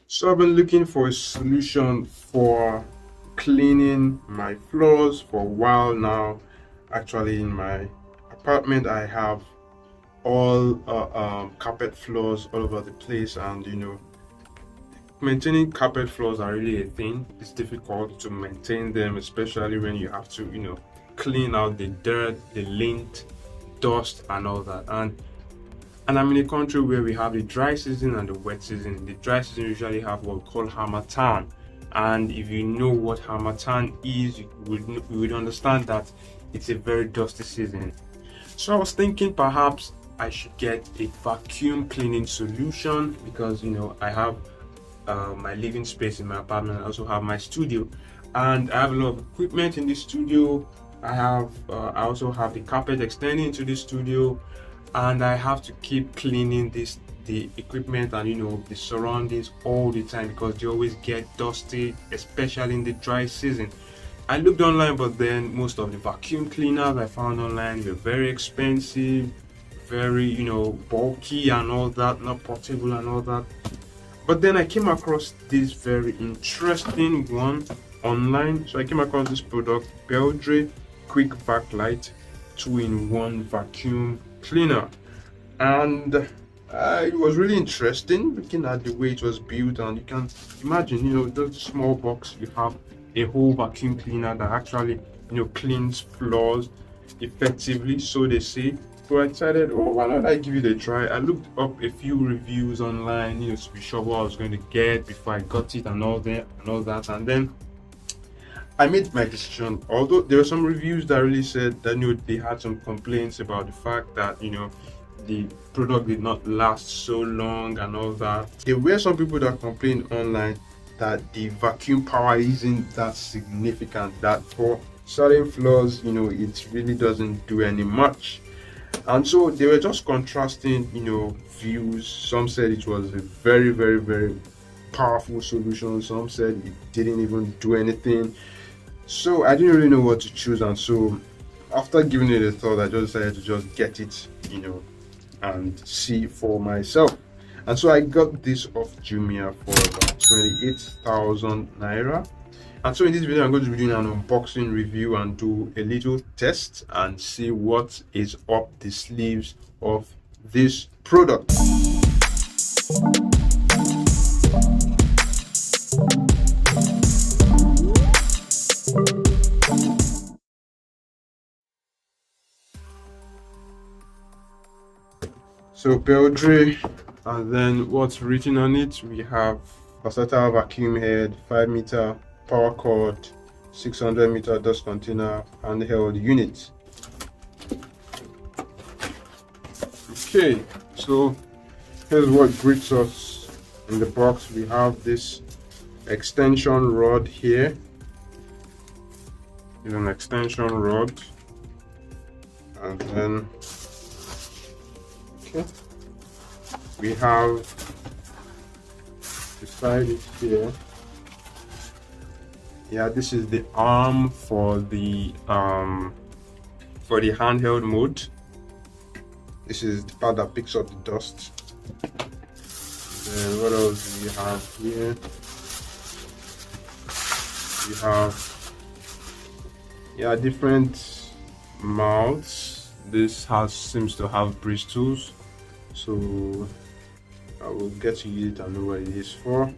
So I've been looking for a solution for cleaning my floors for a while now. Actually, in my apartment, I have all carpet floors all over the place, and maintaining carpet floors are really a thing. It's difficult to maintain them, especially when you have to clean out the dirt, the lint, dust, and all that. And I'm in a country where we have the dry season and the wet season. The dry season usually have what we call harmattan. And if you know what harmattan is, you would understand that it's a very dusty season. So I was thinking perhaps I should get a vacuum cleaning solution because I have my living space in my apartment. I also have my studio, and I have a lot of equipment in the studio. I also have the carpet extending to the studio, and I have to keep cleaning the equipment and the surroundings all the time because they always get dusty, especially in the dry season. I looked online, but then most of the vacuum cleaners I found online were very expensive, very bulky and all that, not portable and all that. But then I came across this very interesting one online. So I came across this product, Beldray Quick Vac Lite 2-in-1 vacuum cleaner, and it was really interesting looking at the way it was built. And you can imagine, just a small box, you have a whole vacuum cleaner that actually cleans floors effectively, so they say. So I decided, oh, why not I give it a try. I looked up a few reviews online, to be sure what I was going to get before I got it and all that. And then I made my decision. Although there were some reviews that really said that they had some complaints about the fact that the product did not last so long and all that. There were some people that complained online that the vacuum power isn't that significant, that for certain floors it really doesn't do any much. And so they were just contrasting views. Some said it was a very, very, very powerful solution. Some said it didn't even do anything. So I didn't really know what to choose, and so after giving it a thought, I just decided to just get it and see for myself. And so I got this off JUMIA for about 28,000 naira. And so in this video, I'm going to be doing an unboxing review and do a little test and see what is up the sleeves of this product. So Beldray, and then what's written on it, we have versatile vacuum head, 5-meter power cord, 600-meter dust container, handheld unit. Okay, so here's what greets us in the box. We have this extension rod here. It's an extension rod, and then we have beside it here. Yeah, this is the arm for the handheld mode. This is the part that picks up the dust. Then what else do we have here? We have different mouths. This seems to have bristles, so I will get to use it and know what it is for.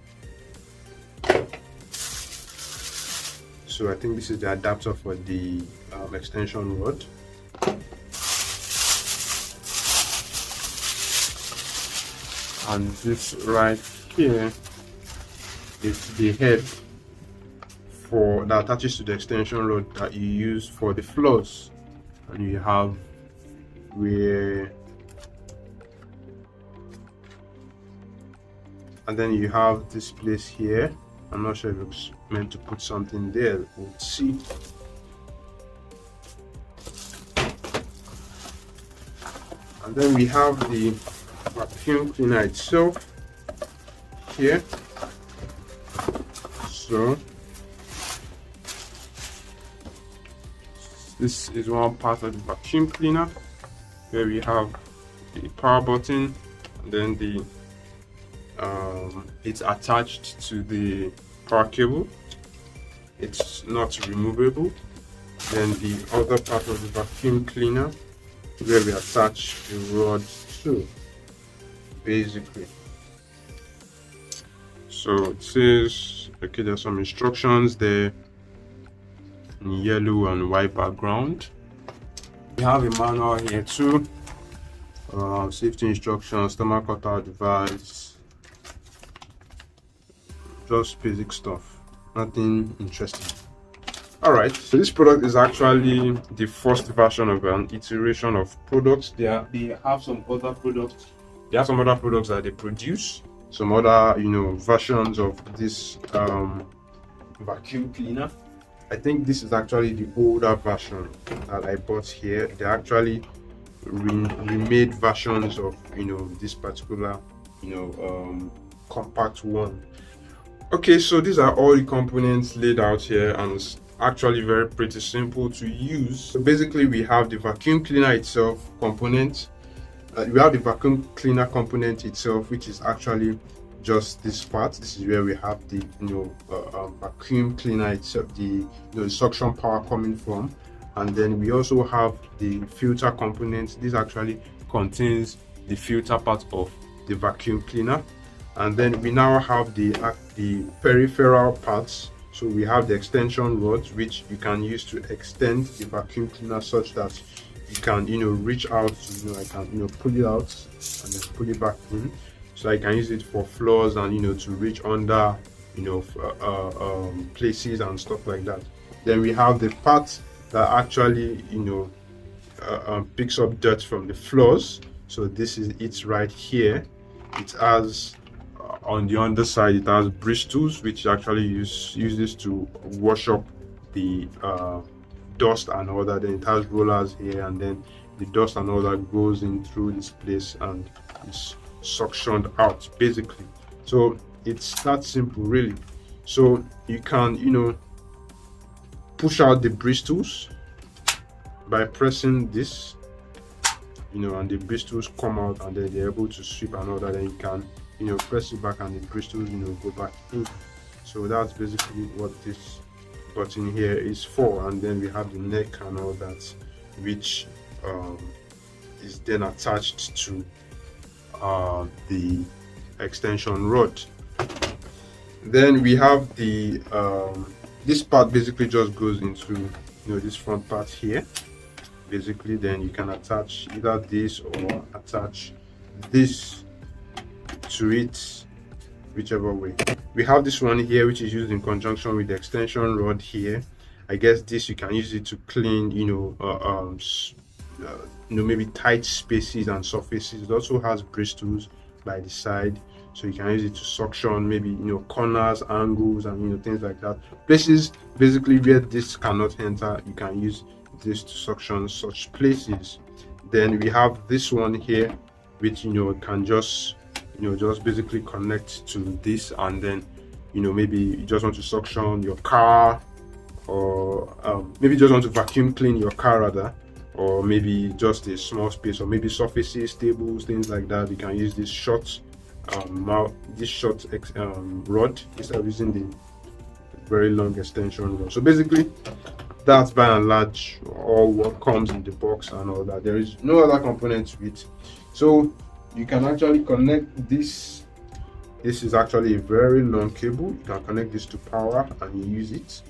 So I think this is the adapter for the extension rod. And this right here is the head that attaches to the extension rod that you use for the floors. And you have and then you have this place here. I'm not sure if it's meant to put something there. We'll see. And then we have the vacuum cleaner itself here. So this is one part of the vacuum cleaner where we have the power button and then the it's attached to the power cable. It's not removable. Then the other part of the vacuum cleaner where we attach the rod to, basically. So it says, okay, there's some instructions there in yellow and white background. We have a manual here too. Safety instructions, thermal cutout device, just basic stuff, nothing interesting. Alright, so this product is actually the first version of an iteration of products. They have some other products. They have some other products that they produce, some other versions of this vacuum cleaner. I think this is actually the older version that I bought here. They actually remade versions of this particular compact one. Okay, so these are all the components laid out here, and it's actually very pretty simple to use. So basically we have the vacuum cleaner itself component. We have the vacuum cleaner component itself, which is actually just this part. This is where we have the vacuum cleaner itself, the suction power coming from. And then we also have the filter component. This actually contains the filter part of the vacuum cleaner. And then we now have the peripheral parts. So we have the extension rods, which you can use to extend the vacuum cleaner such that you can reach out to, I can pull it out and then pull it back in. So I can use it for floors and to reach under places and stuff like that. Then we have the part that actually picks up dirt from the floors. So this is it right here. It has on the underside, it has bristles, which actually uses to wash up the dust and all that. Then it has rollers here, and then the dust and all that goes in through this place and is suctioned out, basically. So it's that simple, really. So you can push out the bristles by pressing this, and the bristles come out, and then they're able to sweep and all that. Then you can press it back, and the bristles go back in. So that's basically what this button here is for. And then we have the neck and all that, which is then attached to the extension rod. Then we have the this part basically just goes into this front part here, basically. Then you can attach either this or attach this to it, whichever way. We have this one here, which is used in conjunction with the extension rod here. I guess this you can use it to clean maybe tight spaces and surfaces. It also has bristles by the side, so you can use it to suction maybe corners, angles, and things like that. Places basically where this cannot enter, you can use this to suction such places. Then we have this one here, which can just basically connect to this, and then maybe you just want to suction your car, or maybe you just want to vacuum clean your car rather, or maybe just a small space, or maybe surfaces, tables, things like that. You can use this short rod instead of using the very long extension rod. So basically that's by and large all what comes in the box and all that. There is no other component to it. So you can actually connect this. This is actually a very long cable. You can connect this to power and you use it.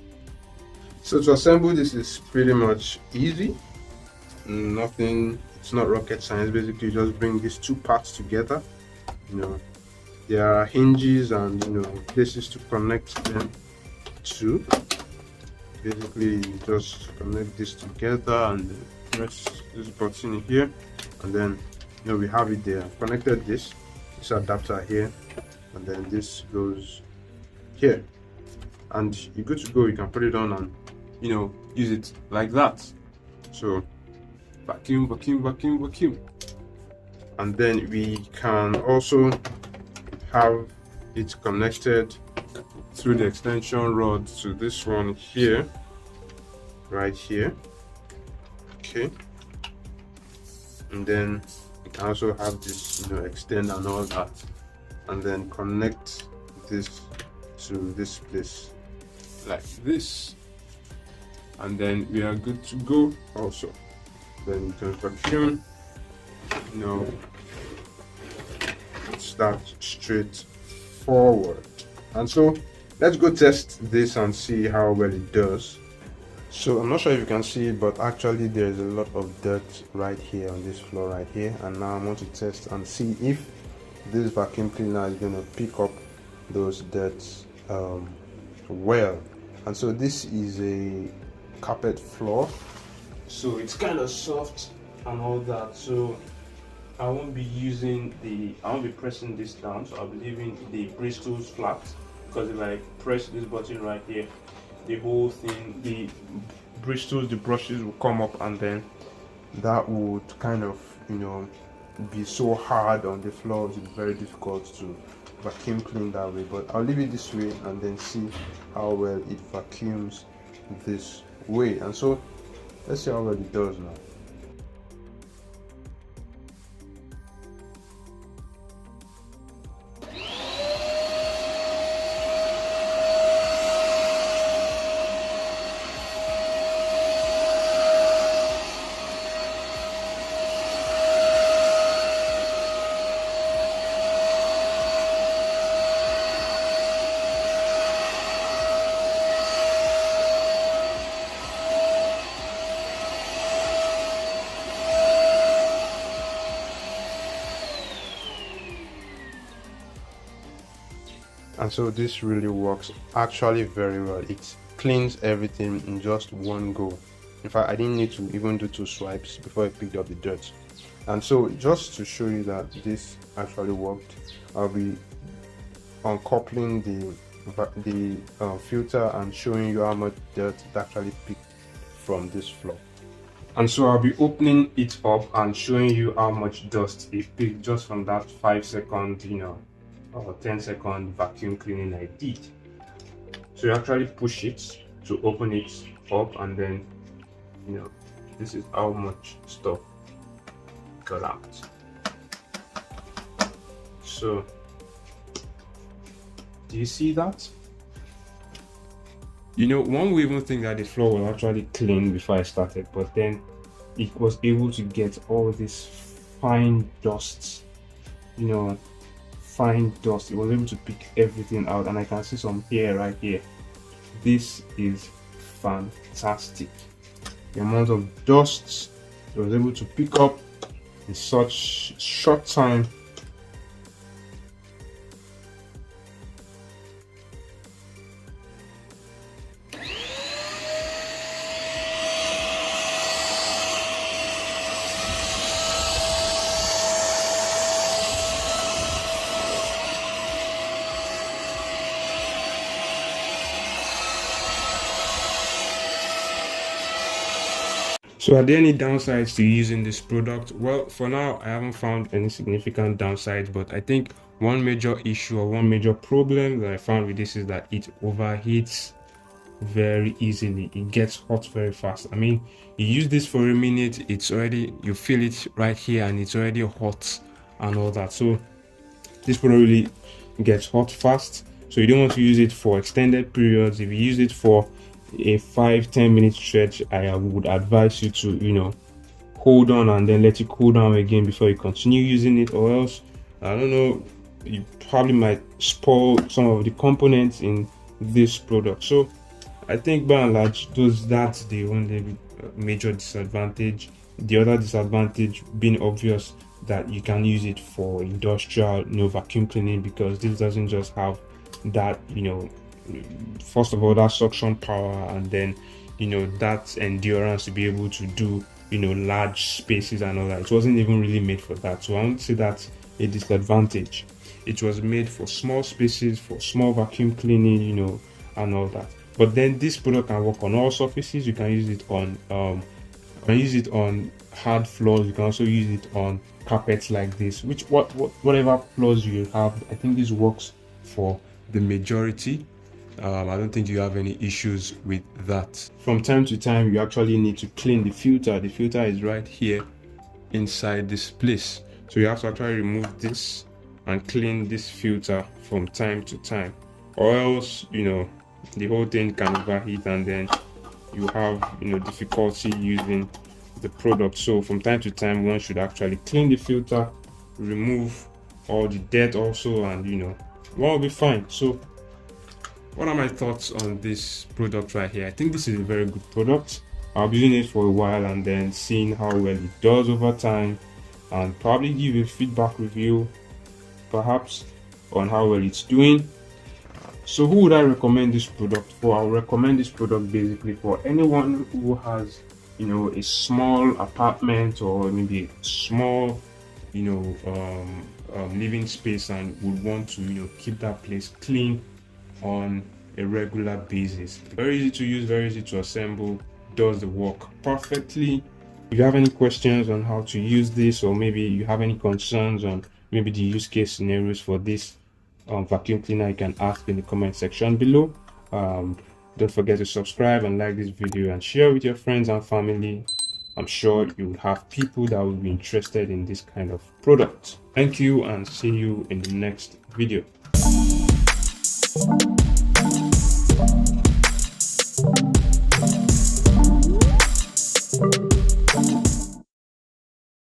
So to assemble this is pretty much easy. Nothing, it's not rocket science. Basically, you just bring these two parts together. There are hinges and places to connect them to. Basically, you just connect this together and press this button here, and then we have it there. Connected this adapter here, and then this goes here, and you're good to go. You can put it on and use it like that. So vacuum, vacuum, vacuum, vacuum. And then we can also have it connected through the extension rod to this one here, right here. Okay, and then you can also have this extend and all that and then connect this to this place like this, and then we are good to go. Also, then you can vacuum. It's that straightforward. And so let's go test this and see how well it does. So I'm not sure if you can see it, but actually there's a lot of dirt right here on this floor right here, and now I want to test and see if this vacuum cleaner is going to pick up those dirt well. And so this is a carpet floor, so it's kind of soft and all that, so I won't be pressing this down, so I'll be leaving the bristles flat, because if I press this button right here, the whole thing, the bristles, the brushes will come up, and then that would kind of be so hard on the floor. It's very difficult to vacuum clean that way, but I'll leave it this way and then see how well it vacuums this way. And so let's see how well it does now. And so this really works actually very well. It cleans everything in just one go. In fact, I didn't need to even do 2 swipes before I picked up the dirt. And so just to show you that this actually worked, I'll be uncoupling the filter and showing you how much dirt it actually picked from this floor. And so I'll be opening it up and showing you how much dust it picked just from that 5-second, or 10-second vacuum cleaning I did. So you actually push it to open it up, and then this is how much stuff got out. So do you see that? One would even think that the floor was actually clean before I started, but then it was able to get all this fine dust, fine dust. It was able to pick everything out, and I can see some hair right here. This is fantastic. The amount of dust it was able to pick up in such short time. So are there any downsides to using this product? Well, for now, I haven't found any significant downsides, but I think one major issue or one major problem that I found with this is that it overheats very easily. It gets hot very fast. I mean, you use this for a minute, you feel it right here, and it's already hot and all that. So this product really gets hot fast. So you don't want to use it for extended periods. If you use it for a 5-10 minute stretch, I would advise you to hold on and then let it cool down again before you continue using it, or else I don't know, you probably might spoil some of the components in this product. So I think by and large that's the only major disadvantage. The other disadvantage being obvious, that you can use it for industrial vacuum cleaning, because this doesn't just have that first of all, that suction power, and then that endurance to be able to do large spaces and all that. It wasn't even really made for that, so I won't say that's a disadvantage. It was made for small spaces, for small vacuum cleaning, and all that. But then this product can work on all surfaces. You can use it on hard floors. You can also use it on carpets like this, whatever floors you have. I think this works for the majority. I don't think you have any issues with that. From time to time, you actually need to clean the filter. The filter is right here inside this place, so you have to actually remove this and clean this filter from time to time, or else the whole thing can overheat and then you have difficulty using the product. So from time to time one should actually clean the filter, remove all the dirt also, and one will be fine. So what are my thoughts on this product right here? I think this is a very good product. I'll be using it for a while and then seeing how well it does over time, and probably give a feedback review perhaps on how well it's doing. So who would I recommend this product for? I'll recommend this product basically for anyone who has a small apartment or maybe a small living space and would want to keep that place clean on a regular basis. Very easy to use, very easy to assemble, does the work perfectly. If you have any questions on how to use this, or maybe you have any concerns on maybe the use case scenarios for this vacuum cleaner, you can ask in the comment section below. Don't forget to subscribe and like this video and share with your friends and family. I'm sure you will have people that will be interested in this kind of product. Thank you, and see you in the next video.